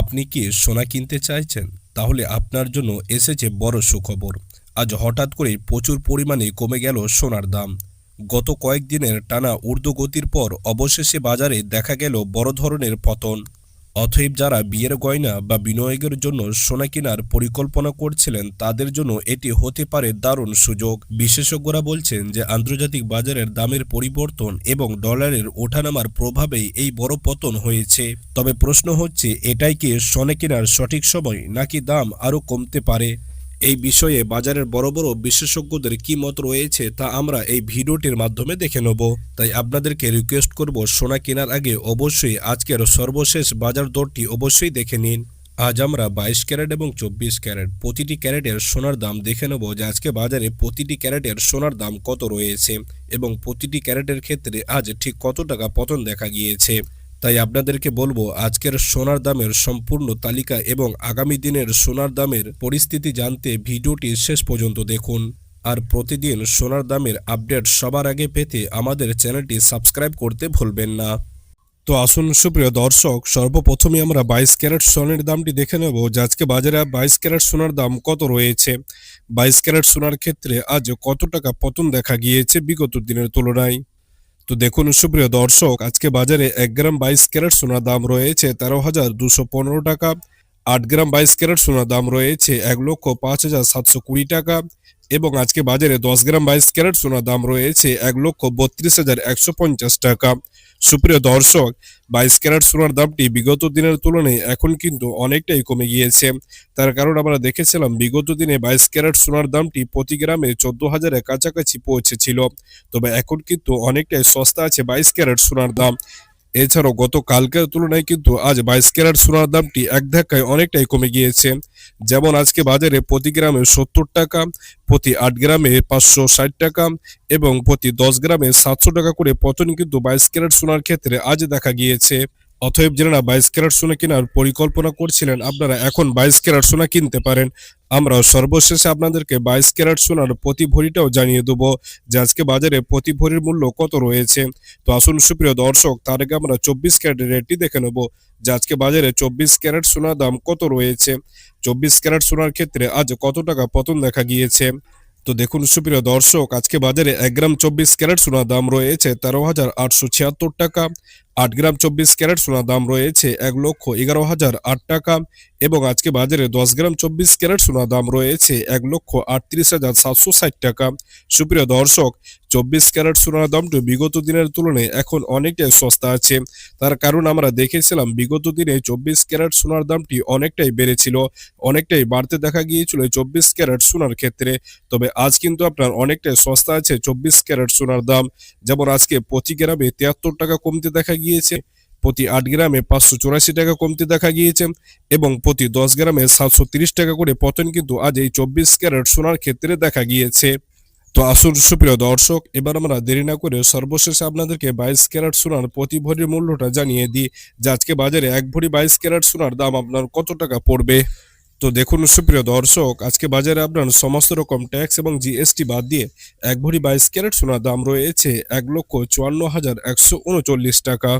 আপনি কি সোনা কিনতে চাইছেন? তাহলে আপনার জন্য এসেছে বড় সুখবর। আজ হঠাৎ করেই প্রচুর পরিমাণে কমে গেল সোনার দাম। গত কয়েকদিনের টানা ঊর্ধ্বগতির পর অবশেষে বাজারে দেখা গেল বড় ধরনের পতন। অতএব যারা বিয়ের গয়না বা বিনিয়োগের জন্য সোনা কেনার পরিকল্পনা করছিলেন তাদের জন্য এটি হতে পারে দারুণ সুযোগ। বিশেষজ্ঞরা বলছেন যে আন্তর্জাতিক বাজারের দামের পরিবর্তন এবং ডলারের ওঠানামার প্রভাবেই এই বড় পতন হয়েছে। তবে প্রশ্ন হচ্ছে, এটাই কি সোনা কেনার সঠিক সময়, নাকি দাম আরও কমতে পারে? এই বিষয়ে বাজারের বড় বড় বিশেষজ্ঞদের কি মত রয়েছে তা আমরা এই ভিডিওটির মাধ্যমে দেখে নেব। তাই আপনাদেরকে রিকোয়েস্ট করব, সোনা কেনার আগে অবশ্যই আজকের সর্বশেষ বাজার দরটি অবশ্যই দেখে নিন। আজ আমরা 22 ক্যারেট এবং 24 ক্যারেট প্রতিটি ক্যারেটের সোনার দাম দেখে নেব যে আজকে বাজারে প্রতিটি ক্যারেটের সোনার দাম কত রয়েছে এবং প্রতিটি ক্যারেটের ক্ষেত্রে আজ ঠিক কত টাকা পতন দেখা গিয়েছে। তাই আপনাদেরকে বলবো, আজকের সোনার দামের সম্পূর্ণ তালিকা এবং আগামী দিনের সোনার দামের পরিস্থিতি জানতে ভিডিওটি শেষ পর্যন্ত দেখুন। আর প্রতিদিন সোনার দামের আপডেট সবার আগে পেতে আমাদের চ্যানেলটি সাবস্ক্রাইব করতে ভুলবেন না। তো আসুন সুপ্রিয় দর্শক, সর্বপ্রথমে আমরা 22 ক্যারেট সোনার দামটি দেখে নেব যে আজকে বাজারে 22 ক্যারেট সোনার দাম কত রয়েছে। 22 ক্যারেট সোনার ক্ষেত্রে আজ কত টাকা পতন দেখা গিয়েছে বিগত দিনের তুলনায়। তো দেখুন সুপ্রিয় দর্শক, আজকে বাজারে 1 গ্রাম 22 ক্যারেট সোনার দাম রয়েছে 13,215 টাকা। 8 গ্রাম 22 ক্যারেট সোনার দাম রয়েছে 1,05,720 টাকা এবং আজকে বাজারে 10 গ্রাম 22 ক্যারেট সোনার দাম রয়েছে 1,32,150 টাকা। সুপ্রিয় দর্শক, 22 ক্যারেট সোনার দামটি বিগত দিনের তুলনায় এখন কিন্তু অনেকটাই কমে গিয়েছে। তার কারণ আমরা দেখেছিলাম বিগত দিনে 22 ক্যারেট সোনার দামটি প্রতি গ্রামে 14,000-এর কাছাকাছি পৌঁছেছিল। তবে এখন কিন্তু অনেকটাই সস্তা আছে 22 ক্যারেট সোনার দাম। এছাড়াও গত কালকের তুলনায় কিন্তু আজ 22 ক্যারেট সোনার দামটি এক ধাক্কায় অনেকটাই কমে গিয়েছে। যেমন আজকে বাজারে প্রতি গ্রামে 70 টাকা, প্রতি 8 গ্রামে 560 টাকা এবং প্রতি 10 গ্রামে 700 টাকা করে পতন কিন্তু 22 ক্যারেট সোনার ক্ষেত্রে আজ দেখা গিয়েছে। অতএব যারা 22 ক্যারেট সোনা কেনার পরিকল্পনা করছিলেন, আপনারা এখন 22 ক্যারেট সোনা কিনতে পারেন। আমরা সর্বশেষে আপনাদেরকে 22 ক্যারেট সোনার প্রতি ভরিটাও জানিয়ে দেবো যে আজকে বাজারে প্রতি ভরির মূল্য কত রয়েছে। তো আসুন সুপ্রিয় দর্শক, তার আগে আমরা 24 ক্যারেটের রেটটি দেখে নেব যে আজকে বাজারে 24 ক্যারেট সোনার দাম কত রয়েছে। 24 ক্যারেট সোনার ক্ষেত্রে আজ কত টাকা পতন দেখা গিয়েছে। তো দেখুন সুপ্রিয় দর্শক, আজকে বাজারে 1 গ্রাম 24 ক্যারেট সোনার দাম রয়েছে 13,876 টাকা। 8 গ্রাম 24 ক্যারেট সোনার দাম রয়েছে 1,11,008 টাকা এবং আজকে বাজারে 10 গ্রাম 24 ক্যারেট সোনার দাম রয়েছে 1,38,760 টাকা। সুপ্রিয় দর্শক, 24 ক্যারেট সোনার দামটি বিগত দিনের তুলনায় এখন অনেকটাই সস্তা আছে। তার কারণ আমরা দেখেছিলাম বিগত দিনে 24 ক্যারেট সোনার দামটি অনেকটাই বেড়েছিল, অনেকটাই বাড়তে দেখা গিয়েছিল 24 ক্যারেট সোনার ক্ষেত্রে। তবে আজ কিন্তু আপনার অনেকটাই সস্তা আছে 24 ক্যারেট সোনার দাম। যেমন আজকে প্রতি গ্রামে 73 টাকা কমতে দেখা গিয়েছে, প্রতি 8 গ্রামে 584 টাকা কমতে দেখা গিয়েছে এবং প্রতি 10 গ্রামে 730 টাকা করে পতন কিন্তু আজ এই 24 ক্যারেট সোনার ক্ষেত্রে দেখা গিয়েছে। তো আসুন সুপ্রিয় দর্শক, এবার আমরা দেরি না করে সর্বশেষে আপনাদেরকে 22 ক্যারেট সোনার প্রতি ভরির মূল্যটা জানিয়ে দিই যে আজকে বাজারে 1 ভরি 22 ক্যারেট সোনার দাম আপনার কত টাকা পড়বে। তো দেখুন সুপ্রিয় দর্শক, আজকে বাজারে আপনার সমস্ত রকম ট্যাক্স এবং জিএসটি বাদ দিয়ে 1 ভরি 22 ক্যারেট সোনার দাম রয়েছে 1,54,139 টাকা।